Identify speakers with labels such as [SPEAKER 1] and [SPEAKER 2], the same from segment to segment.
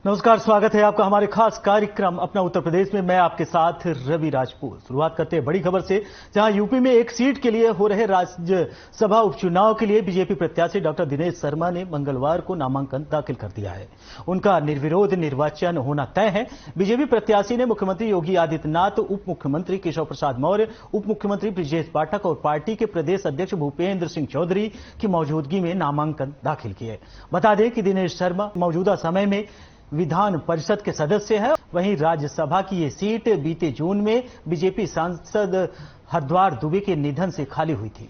[SPEAKER 1] नमस्कार, स्वागत है आपका हमारे खास कार्यक्रम अपना उत्तर प्रदेश में। मैं आपके साथ रवि राजपूत। शुरुआत करते हैं बड़ी खबर से, जहां यूपी में एक सीट के लिए हो रहे राज्यसभा उपचुनाव के लिए बीजेपी प्रत्याशी डॉक्टर दिनेश शर्मा ने मंगलवार को नामांकन दाखिल कर दिया है। उनका निर्विरोध निर्वाचन होना तय है। बीजेपी प्रत्याशी ने मुख्यमंत्री योगी आदित्यनाथ, उप मुख्यमंत्री केशव प्रसाद मौर्य, उप मुख्यमंत्री ब्रजेश पाठक और पार्टी के प्रदेश अध्यक्ष भूपेंद्र सिंह चौधरी की मौजूदगी में नामांकन दाखिल किए। बता दें कि दिनेश शर्मा मौजूदा समय में विधान परिषद के सदस्य हैं। वहीं राज्यसभा की ये सीट बीते जून में बीजेपी सांसद हरद्वार दुबे के निधन से खाली हुई थी।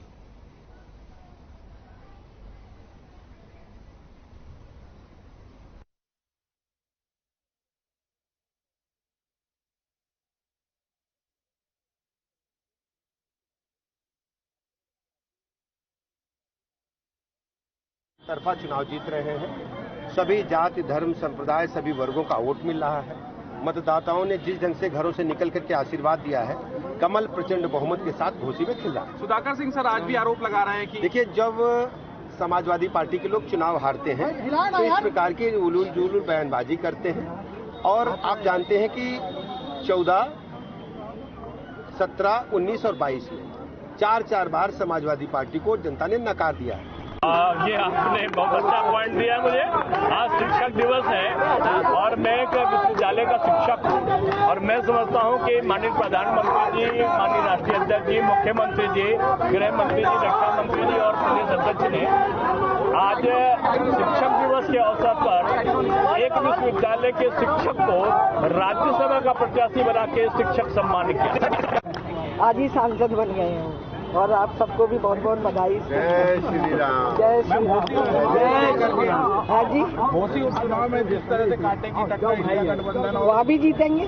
[SPEAKER 2] तरफा चुनाव जीत रहे हैं। सभी जाति, धर्म, संप्रदाय, सभी वर्गों का वोट मिल रहा है। मतदाताओं ने जिस ढंग से घरों से निकल करके आशीर्वाद दिया है, कमल प्रचंड बहुमत के साथ घोसी में खिल रहा है।
[SPEAKER 3] सुधाकर सिंह सर आज भी आरोप लगा रहे हैं कि
[SPEAKER 2] देखिए, जब समाजवादी पार्टी के लोग चुनाव हारते हैं तो इस प्रकार की उलूल जुलूल बयानबाजी करते हैं। और आप जानते हैं कि 14, 17, 19 और 22 में चार बार समाजवादी पार्टी को जनता ने नकार दिया है।
[SPEAKER 4] ये आपने बहुत अच्छा पॉइंट दिया मुझे। आज शिक्षक दिवस है और मैं एक विश्वविद्यालय का शिक्षक हूँ और मैं समझता हूँ कि माननीय प्रधानमंत्री जी, माननीय राष्ट्रीय अध्यक्ष जी, मुख्यमंत्री जी, गृह मंत्री जी, रक्षा मंत्री जी और प्रदेश अध्यक्ष ने आज शिक्षक दिवस के अवसर पर एक विश्वविद्यालय के शिक्षक को राज्यसभा का प्रत्याशी बना के शिक्षक सम्मानित किया।
[SPEAKER 5] आज ही सांसद बन गए हैं और आप सबको भी बहुत बहुत बधाई।
[SPEAKER 2] जय श्री राम।
[SPEAKER 5] जय श्री राम। हाँ जी,
[SPEAKER 3] घोसी उपचुनाव में जिस तरह से कांटे की टक्कर इंडिया गठबंधन
[SPEAKER 5] वहाँ भी जीतेंगे।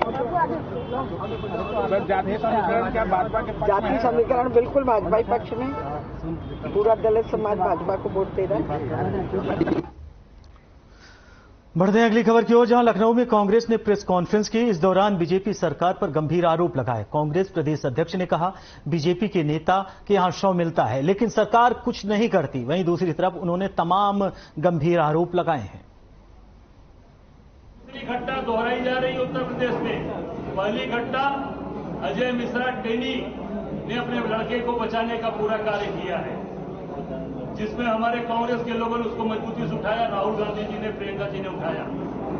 [SPEAKER 3] जातीय समीकरण क्या भाजपा के
[SPEAKER 5] जातीय समीकरण बिल्कुल भाजपा ही पक्ष में। पूरा दलित समाज भाजपा को वोट दे रहा है।
[SPEAKER 1] बढ़ते हैं अगली खबर की ओर, जहां लखनऊ में कांग्रेस ने प्रेस कॉन्फ्रेंस की। इस दौरान बीजेपी सरकार पर गंभीर आरोप लगाए। कांग्रेस प्रदेश अध्यक्ष ने कहा, बीजेपी के नेता के यहां शव मिलता है लेकिन सरकार कुछ नहीं करती। वहीं दूसरी तरफ उन्होंने तमाम गंभीर आरोप लगाए हैं।
[SPEAKER 6] दूसरी घटना दोहराई जा रही है उत्तर प्रदेश में। पहली घटना अजय मिश्रा टेनी ने अपने लड़के को बचाने का पूरा कार्य किया है, जिसमें हमारे कांग्रेस के लोगों ने उसको मजबूती से उठाया, राहुल गांधी जी ने, प्रियंका जी ने उठाया।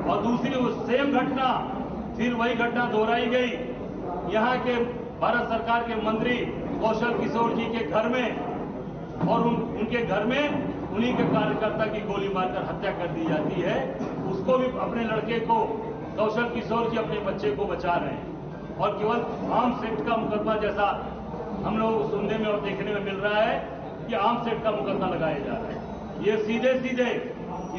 [SPEAKER 6] और दूसरी वो सेम घटना, फिर वही घटना दोहराई गई यहां के भारत सरकार के मंत्री कौशल किशोर जी के घर में, और उनके घर में उन्हीं के कार्यकर्ता की गोली मारकर हत्या कर दी जाती है। उसको भी अपने लड़के को कौशल किशोर जी अपने बच्चे को बचा रहे हैं। और केवल आर्म्स एक्ट का मुकदमा जैसा हम लोग सुनने में और देखने में मिल रहा है कि आर्म्स एक्ट का मुकदमा लगाया जा रहा है। ये सीधे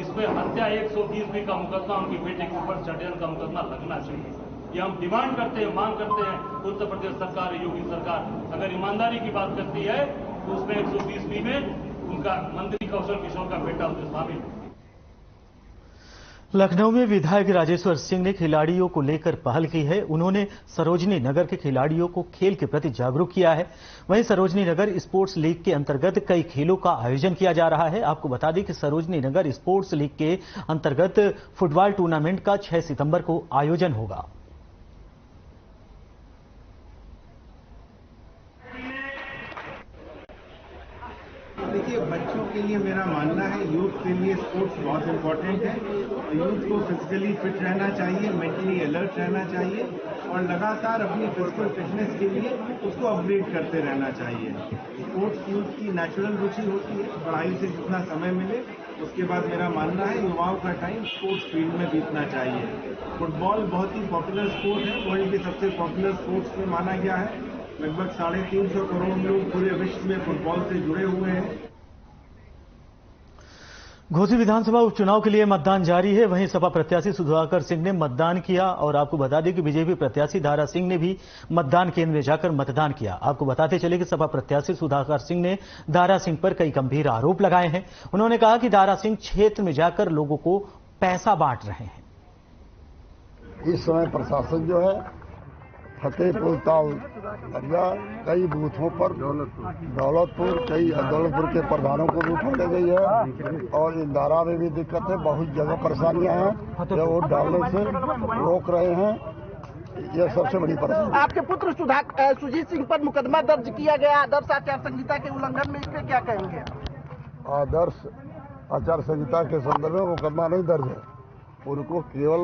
[SPEAKER 6] इसमें हत्या 120 का मुकदमा, उनकी बेटे के ऊपर षड्यंत्र का मुकदमा लगना चाहिए। ये हम डिमांड करते हैं, मांग करते हैं। उत्तर प्रदेश सरकार, योगी सरकार अगर ईमानदारी की बात करती है तो उसमें 120 में उनका मंत्री कौशल किशोर का बेटा उसमें शामिल है।
[SPEAKER 1] लखनऊ में विधायक राजेश्वर सिंह ने खिलाड़ियों को लेकर पहल की है। उन्होंने सरोजनी नगर के खिलाड़ियों को खेल के प्रति जागरूक किया है। वहीं सरोजनी नगर स्पोर्ट्स लीग के अंतर्गत कई खेलों का आयोजन किया जा रहा है। आपको बता दें कि सरोजनी नगर स्पोर्ट्स लीग के अंतर्गत फुटबॉल टूर्नामेंट का 6 सितंबर को आयोजन होगा।
[SPEAKER 7] देखिए, बच्चों के लिए मेरा मानना है, यूथ के लिए स्पोर्ट्स बहुत इम्पोर्टेंट है। यूथ को फिजिकली फिट रहना चाहिए, मेंटली अलर्ट रहना चाहिए और लगातार अपनी फिजिकल फिटनेस के लिए उसको अपग्रेड करते रहना चाहिए। स्पोर्ट्स यूथ की नेचुरल रुचि होती है। पढ़ाई से जितना समय मिले उसके बाद मेरा मानना है युवाओं का टाइम स्पोर्ट्स फील्ड में बीतना चाहिए। फुटबॉल बहुत ही पॉपुलर स्पोर्ट है, वर्ल्ड के सबसे पॉपुलर स्पोर्ट्स में माना गया है। लगभग 350 करोड़ लोग पूरे विश्व में फुटबॉल से जुड़े हुए हैं।
[SPEAKER 1] घोसी विधानसभा उपचुनाव के लिए मतदान जारी है। वहीं सपा प्रत्याशी सुधाकर सिंह ने मतदान किया और आपको बता दें कि बीजेपी प्रत्याशी दारा सिंह ने भी मतदान केंद्र में जाकर मतदान किया। आपको बताते चले कि सपा प्रत्याशी सुधाकर सिंह ने दारा सिंह पर कई गंभीर आरोप लगाए हैं। उन्होंने कहा कि दारा सिंह क्षेत्र में जाकर लोगों को पैसा बांट रहे हैं।
[SPEAKER 8] इस समय प्रशासन जो है फतेहपुर ताल या कई बूथों पर दौलतपुर के प्रधानों को भी उठा ले गई है और इंदारा में भी दिक्कत है। बहुत जगह परेशानियां हैं जो वोट डालने से रोक रहे हैं। यह सबसे बड़ी परेशानी।
[SPEAKER 9] आपके पुत्र सुजीत सिंह पर मुकदमा दर्ज किया गया आदर्श आचार संहिता के उल्लंघन में, इसमें क्या कहेंगे?
[SPEAKER 8] आदर्श आचार संहिता के संदर्भ में मुकदमा नहीं दर्ज है, उनको केवल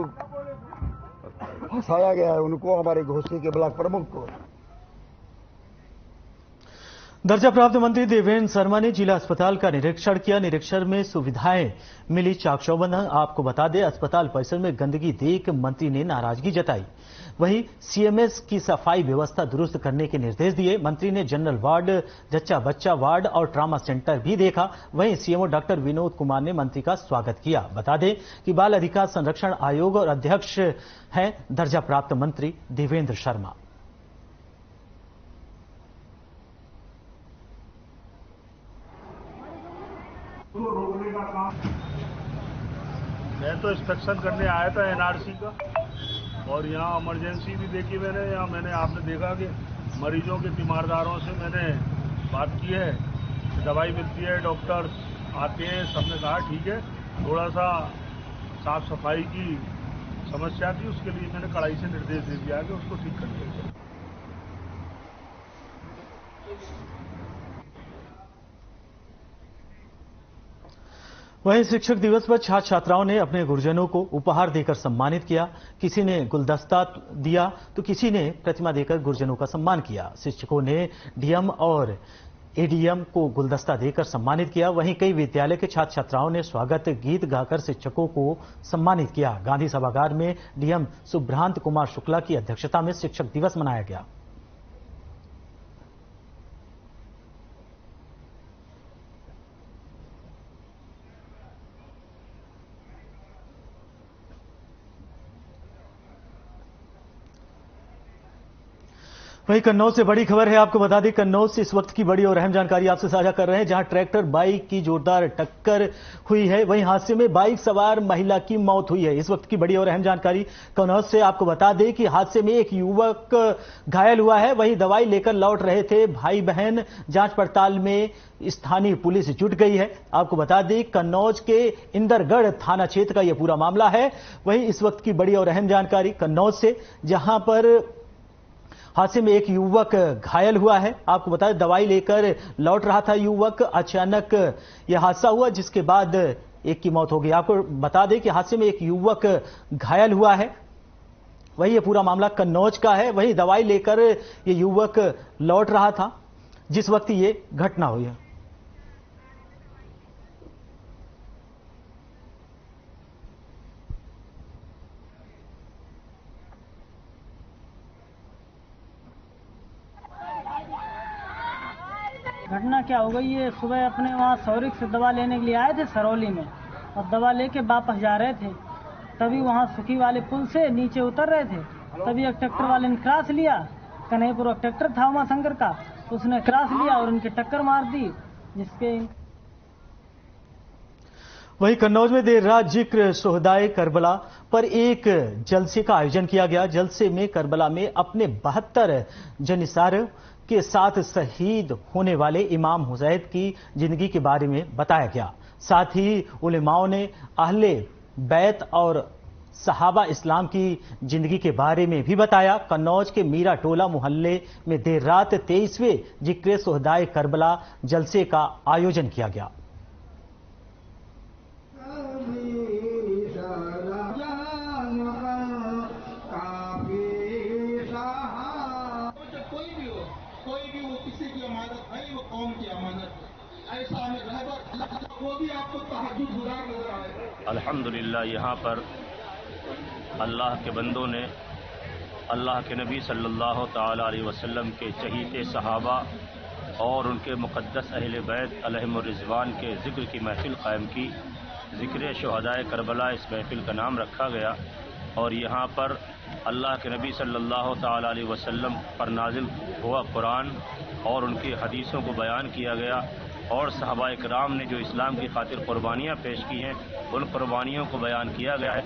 [SPEAKER 8] फंसाया गया है, उनको हमारे घोसी के ब्लॉक प्रमुख को।
[SPEAKER 1] दर्जा प्राप्त मंत्री देवेंद्र शर्मा ने जिला अस्पताल का निरीक्षण किया। निरीक्षण में सुविधाएं मिली चाक चौबंद। आपको बता दें, अस्पताल परिसर में गंदगी देख मंत्री ने नाराजगी जताई। वहीं सीएमएस की सफाई व्यवस्था दुरुस्त करने के निर्देश दिए। मंत्री ने जनरल वार्ड, जच्चा बच्चा वार्ड और ट्रामा सेंटर भी देखा। वहीं सीएमओ डॉक्टर विनोद कुमार ने मंत्री का स्वागत किया। बता दें कि बाल अधिकार संरक्षण आयोग और अध्यक्ष हैं दर्जा प्राप्त मंत्री देवेंद्र शर्मा।
[SPEAKER 6] मैं तो इंस्पेक्शन करने आया था एनआरसी का, और यहाँ इमरजेंसी भी देखी मैंने। यहाँ आपने देखा कि मरीजों के तीमारदारों से मैंने बात की है, दवाई मिलती है, डॉक्टर आते हैं, सबने कहा ठीक है। थोड़ा सा साफ सफाई की समस्या थी, उसके लिए मैंने कड़ाई से निर्देश दे दिया कि उसको ठीक कर दिया जाए।
[SPEAKER 1] वहीं शिक्षक दिवस पर छात्र छात्राओं ने अपने गुरुजनों को उपहार देकर सम्मानित किया। किसी ने गुलदस्ता दिया तो किसी ने प्रतिमा देकर गुरुजनों का सम्मान किया। शिक्षकों ने डीएम और एडीएम को गुलदस्ता देकर सम्मानित किया। वहीं कई विद्यालय के छात्र छात्राओं ने स्वागत गीत गाकर शिक्षकों को सम्मानित किया। गांधी सभागार में डीएम सुभ्रांत कुमार शुक्ला की अध्यक्षता में शिक्षक दिवस मनाया गया। वहीं कन्नौज से बड़ी खबर है। आपको बता दें, कन्नौज से इस वक्त की बड़ी और अहम जानकारी आपसे साझा कर रहे हैं, जहां ट्रैक्टर बाइक की जोरदार टक्कर हुई है। वहीं हादसे में बाइक सवार महिला की मौत हुई है। इस वक्त की बड़ी और अहम जानकारी कन्नौज से। आपको बता दें कि हादसे में एक युवक घायल हुआ है। वहीं दवाई लेकर लौट रहे थे भाई बहन। जांच पड़ताल में स्थानीय पुलिस जुट गई है। आपको बता दें, कन्नौज के इंदरगढ़ थाना क्षेत्र का यह पूरा मामला है। वहीं इस वक्त की बड़ी और अहम जानकारी कन्नौज से, जहां पर हादसे में एक युवक घायल हुआ है। आपको बता दें, दवाई लेकर लौट रहा था युवक, अचानक यह हादसा हुआ जिसके बाद एक की मौत हो गई। आपको बता दें कि हादसे में एक युवक घायल हुआ है। वही यह पूरा मामला कन्नौज का है। वही दवाई लेकर यह युवक लौट रहा था जिस वक्त ये घटना हुई है।
[SPEAKER 10] घटना क्या हो गई, ये सुबह अपने वहाँ सौरिक से दवा लेने के लिए आए थे सरौली में, और दवा लेके वापस जा रहे थे। तभी वहाँ सुखी वाले पुल से नीचे उतर रहे थे, तभी एक ट्रैक्टर वाले ने क्रॉस लिया। कन्हैयापुर ट्रैक्टर था उमा शंकर का, उसने क्रॉस लिया और उनकी टक्कर मार दी, जिसके
[SPEAKER 1] वहीं कन्नौज में देर रात जिक्र शोहदाए करबला पर एक जलसे का आयोजन किया गया। जलसे में करबला में अपने 72 जनिसार के साथ शहीद होने वाले इमाम हुसैन की जिंदगी के बारे में बताया गया। साथ ही उलेमाओं ने अहले बैत और सहाबा इस्लाम की जिंदगी के बारे में भी बताया। कन्नौज के मीरा टोला मोहल्ले में देर रात 23वें जिक्र शोहदाए करबला जलसे का आयोजन किया गया।
[SPEAKER 11] अल्हम्दुलिल्लाह, यहाँ पर अल्लाह के बंदों ने अल्लाह के नबी सल्लल्लाहु ताला अलैहि वसल्लम के चहीते सहाबा और उनके मुक़द्दस अहले बैत अलैहिमुर रिज़वान के ज़िक्र की महफ़िल कायम की। ज़िक्र शोहदाए करबला इस महफ़िल का नाम रखा गया, और यहाँ पर अल्लाह के नबी सल्लल्लाहु ताला अलैहि वसल्लम पर नाजिल हुआ कुरान और उनकी हदीसों को बयान किया गया, और सहाबाए किराम ने जो इस्लाम की खातिर कुर्बानियाँ पेश की हैं, उन कुर्बानियों को बयान किया गया है।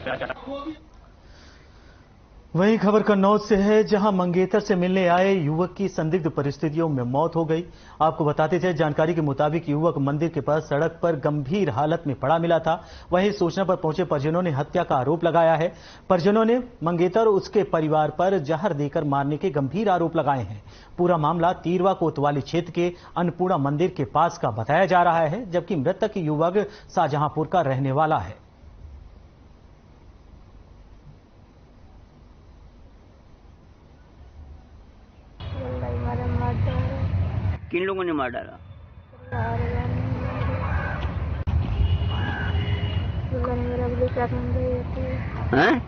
[SPEAKER 1] वही खबर कन्नौज से है, जहां मंगेतर से मिलने आए युवक की संदिग्ध परिस्थितियों में मौत हो गई। आपको बताते थे, जानकारी के मुताबिक युवक मंदिर के पास सड़क पर गंभीर हालत में पड़ा मिला था। वहीं सूचना पर पहुंचे परिजनों ने हत्या का आरोप लगाया है। परिजनों ने मंगेतर और उसके परिवार पर जहर देकर मारने के गंभीर आरोप लगाए हैं। पूरा मामला तीरवा कोतवाली क्षेत्र के अन्नपूर्णा मंदिर के पास का बताया जा रहा है, जबकि मृतक युवक शाहजहांपुर का रहने वाला है।
[SPEAKER 12] किन लोगों ने मार डाला? हैं?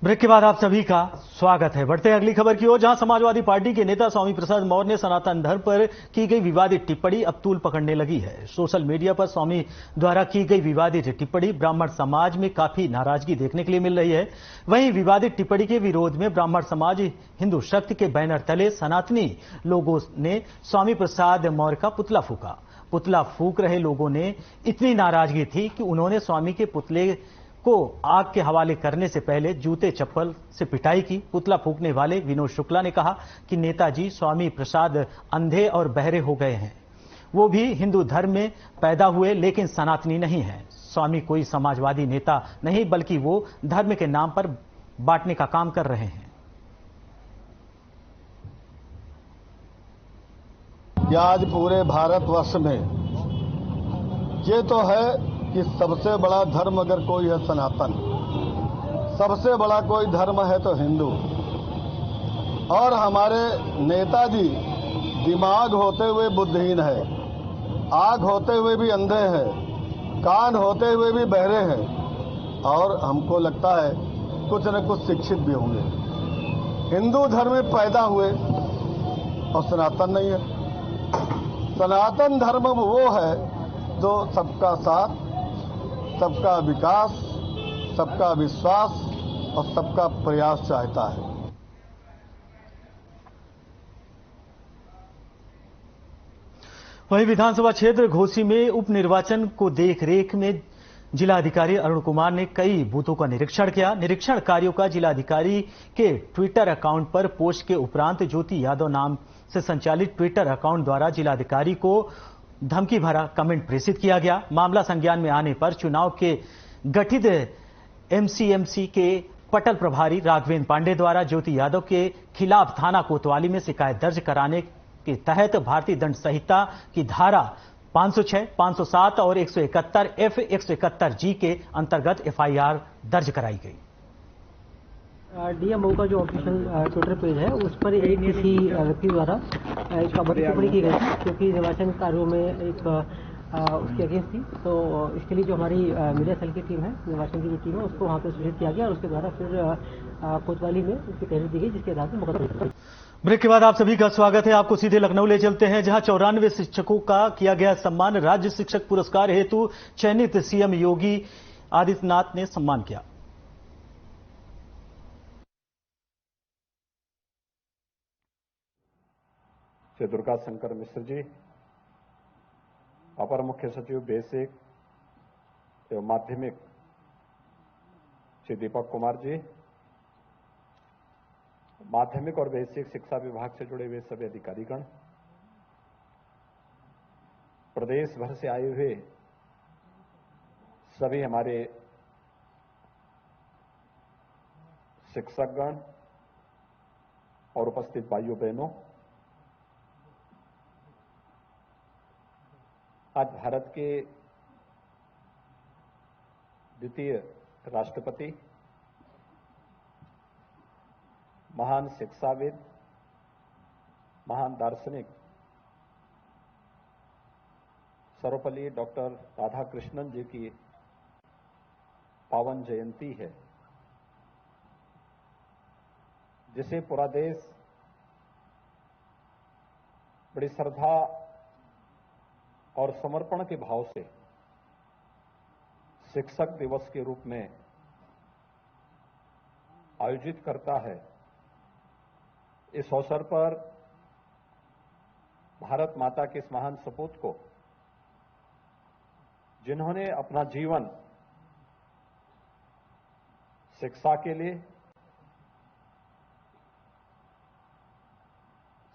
[SPEAKER 1] ब्रेक के बाद आप सभी का स्वागत है। बढ़ते हैं अगली खबर की ओर, जहां समाजवादी पार्टी के नेता स्वामी प्रसाद मौर्य ने सनातन धर्म पर की गई विवादित टिप्पणी अब तूल पकड़ने लगी है। सोशल मीडिया पर स्वामी द्वारा की गई विवादित टिप्पणी ब्राह्मण समाज में काफी नाराजगी देखने के लिए मिल रही है। वहीं विवादित टिप्पणी के विरोध में ब्राह्मण समाज हिंदू शक्ति के बैनर तले सनातनी लोगों ने स्वामी प्रसाद मौर्य का पुतला फूका। पुतला फूक रहे लोगों ने इतनी नाराजगी थी कि उन्होंने स्वामी के पुतले को आग के हवाले करने से पहले जूते चप्पल से पिटाई की। पुतला फूकने वाले विनोद शुक्ला ने कहा कि नेताजी स्वामी प्रसाद अंधे और बहरे हो गए हैं। वो भी हिंदू धर्म में पैदा हुए, लेकिन सनातनी नहीं है। स्वामी कोई समाजवादी नेता नहीं, बल्कि वो धर्म के नाम पर बांटने का काम कर रहे हैं।
[SPEAKER 8] आज पूरे भारतवर्ष में ये तो है कि सबसे बड़ा धर्म अगर कोई है सनातन, सबसे बड़ा कोई धर्म है तो हिंदू। और हमारे नेताजी दिमाग होते हुए बुद्धिहीन है, आंख होते हुए भी अंधे हैं, कान होते हुए भी बहरे हैं, और हमको लगता है कुछ न कुछ शिक्षित भी होंगे। हिंदू धर्म में पैदा हुए और सनातन नहीं है। सनातन धर्म वो है जो सबका साथ, सबका विकास, सबका विश्वास और सबका प्रयास चाहता है।
[SPEAKER 1] वहीं विधानसभा क्षेत्र घोसी में उपनिर्वाचन को देखरेख में जिलाधिकारी अरुण कुमार ने कई बूथों का निरीक्षण किया। निरीक्षण कार्यों का जिलाधिकारी के ट्विटर अकाउंट पर पोस्ट के उपरांत ज्योति यादव नाम से संचालित ट्विटर अकाउंट द्वारा जिलाधिकारी को धमकी भरा कमेंट प्रेषित किया गया। मामला संज्ञान में आने पर चुनाव के गठित एमसीएमसी के पटल प्रभारी राघवेंद्र पांडे द्वारा ज्योति यादव के खिलाफ थाना कोतवाली में शिकायत दर्ज कराने के तहत भारतीय दंड संहिता की धारा 506, 507 और 171F, 171G के अंतर्गत एफआईआर दर्ज कराई गई।
[SPEAKER 10] डीएमओ का जो ऑफिशियल ट्विटर पेज है उस पर एक किसी व्यक्ति द्वारा इसका टिप्पणी की गई थी, क्योंकि निर्वाचन कार्यों में एक उसके अगेंस्ट थी। तो इसके लिए जो हमारी मीडिया सेल की टीम है, निर्वाचन की जो टीम है, उसको वहाँ पर सूचित किया गया और उसके द्वारा फिर कोतवाली में उसकी तहरीर दी गई, जिसके आधार पर मुकदमा।
[SPEAKER 1] ब्रेक के बाद आप सभी का स्वागत है। आपको सीधे लखनऊ ले चलते हैं, जहां 94 शिक्षकों का किया गया सम्मान। राज्य शिक्षक पुरस्कार हेतु चयनित सीएम योगी आदित्यनाथ ने सम्मान किया।
[SPEAKER 13] श्री दुर्गा शंकर मिश्र जी, अपर मुख्य सचिव बेसिक एवं माध्यमिक श्री दीपक कुमार जी, माध्यमिक और बेसिक शिक्षा विभाग से जुड़े हुए सभी अधिकारीगण, प्रदेश भर से आए हुए सभी हमारे शिक्षकगण और उपस्थित भाइयों बहनों, आज भारत के द्वितीय राष्ट्रपति, महान शिक्षाविद, महान दार्शनिक सर्वपल्ली डॉक्टर राधाकृष्णन जी की पावन जयंती है, जिसे पूरा देश बड़ी श्रद्धा और समर्पण के भाव से शिक्षक दिवस के रूप में आयोजित करता है। इस अवसर पर भारत माता के इस महान सपूत को जिन्होंने अपना जीवन शिक्षा के लिए,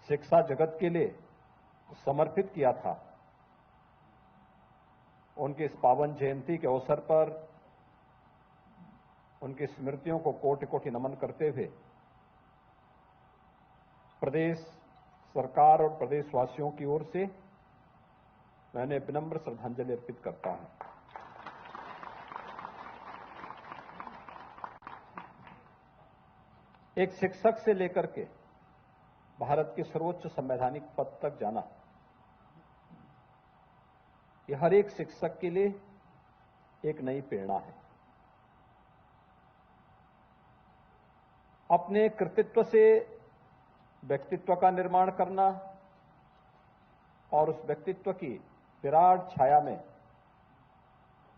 [SPEAKER 13] शिक्षा जगत के लिए समर्पित किया था, उनकी इस पावन जयंती के अवसर पर उनकी स्मृतियों को कोटि कोटि नमन करते हुए प्रदेश सरकार और प्रदेशवासियों की ओर से मैंने विनम्र श्रद्धांजलि अर्पित करता हूं। एक शिक्षक से लेकर के भारत के सर्वोच्च संवैधानिक पद तक जाना, यह हर एक शिक्षक के लिए एक नई प्रेरणा है। अपने कृतित्व से व्यक्तित्व का निर्माण करना और उस व्यक्तित्व की विराट छाया में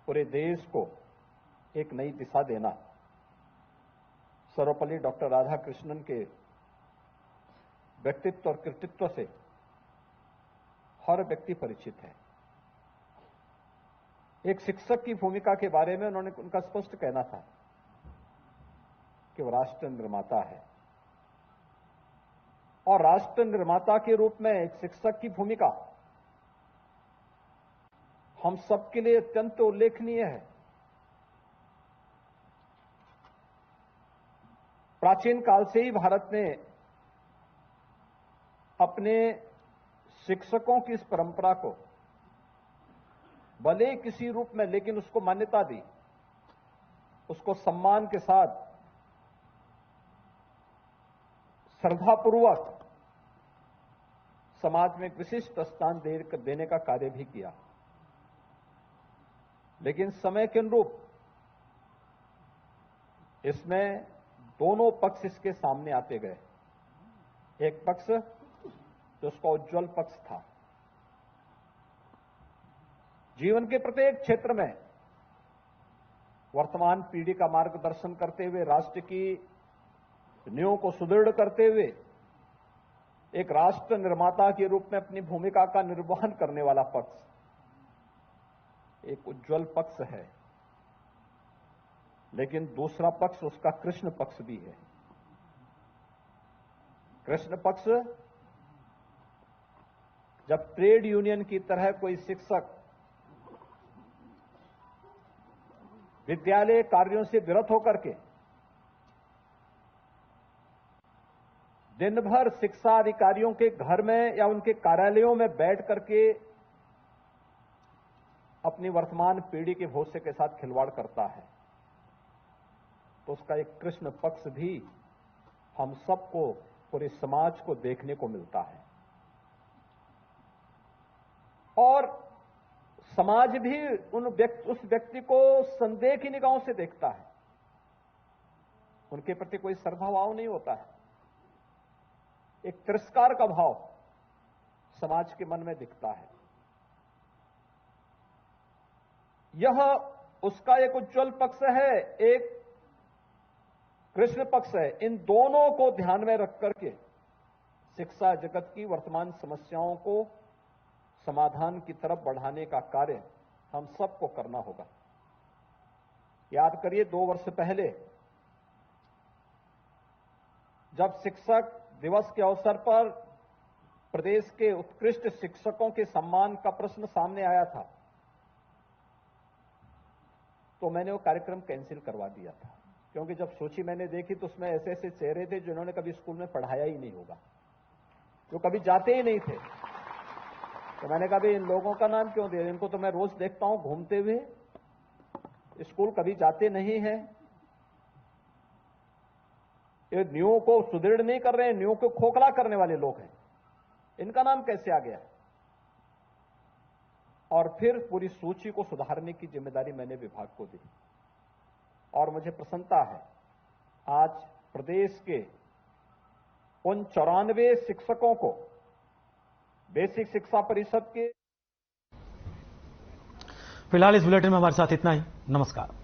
[SPEAKER 13] पूरे देश को एक नई दिशा देना, सर्वपल्ली डॉक्टर राधाकृष्णन के व्यक्तित्व और कृतित्व से हर व्यक्ति परिचित है। एक शिक्षक की भूमिका के बारे में उनका स्पष्ट कहना था कि वो राष्ट्र निर्माता है, और राष्ट्र निर्माता के रूप में एक शिक्षक की भूमिका हम सबके लिए अत्यंत उल्लेखनीय है। प्राचीन काल से ही भारत ने अपने शिक्षकों की इस परंपरा को भले किसी रूप में, लेकिन उसको मान्यता दी, उसको सम्मान के साथ श्रद्धापूर्वक समाज में एक विशिष्ट स्थान देने का कार्य भी किया। लेकिन समय के अनुरूप इसमें दोनों पक्ष इसके सामने आते गए। एक पक्ष जो उसका उज्जवल पक्ष था, जीवन के प्रत्येक क्षेत्र में वर्तमान पीढ़ी का मार्गदर्शन करते हुए, राष्ट्र की नींव को सुदृढ़ करते हुए एक राष्ट्र निर्माता के रूप में अपनी भूमिका का निर्वहन करने वाला पक्ष एक उज्जवल पक्ष है। लेकिन दूसरा पक्ष उसका कृष्ण पक्ष भी है। कृष्ण पक्ष जब ट्रेड यूनियन की तरह कोई शिक्षक विद्यालय कार्यों से विरत होकर के दिन भर शिक्षा अधिकारियों के घर में या उनके कार्यालयों में बैठ करके अपनी वर्तमान पीढ़ी के भविष्य के साथ खिलवाड़ करता है, तो उसका एक कृष्ण पक्ष भी हम सबको, पूरे समाज को देखने को मिलता है। और समाज भी उस व्यक्ति को संदेह की निगाहों से देखता है, उनके प्रति कोई श्रद्धाभाव नहीं होता है। एक तिरस्कार का भाव समाज के मन में दिखता है। यह उसका एक उज्जवल पक्ष है, एक कृष्ण पक्ष है। इन दोनों को ध्यान में रख करके शिक्षा जगत की वर्तमान समस्याओं को समाधान की तरफ बढ़ाने का कार्य हम सबको करना होगा। याद करिए, 2 वर्ष पहले जब शिक्षक दिवस के अवसर पर प्रदेश के उत्कृष्ट शिक्षकों के सम्मान का प्रश्न सामने आया था, तो मैंने वो कार्यक्रम कैंसिल करवा दिया था। क्योंकि जब सूची मैंने देखी तो उसमें ऐसे ऐसे चेहरे थे जिन्होंने कभी स्कूल में पढ़ाया ही नहीं होगा, जो कभी जाते ही नहीं थे। तो मैंने कहा भाई इन लोगों का नाम क्यों दे, इनको तो मैं रोज देखता हूं घूमते हुए, स्कूल कभी जाते नहीं है, ये नींव को सुदृढ़ नहीं कर रहे हैं, नींव को खोखला करने वाले लोग हैं, इनका नाम कैसे आ गया। और फिर पूरी सूची को सुधारने की जिम्मेदारी मैंने विभाग को दी, और मुझे प्रसन्नता है आज प्रदेश के उन 94 शिक्षकों को बेसिक शिक्षा परिषद के।
[SPEAKER 1] फिलहाल इस बुलेटिन में हमारे साथ इतना ही। नमस्कार।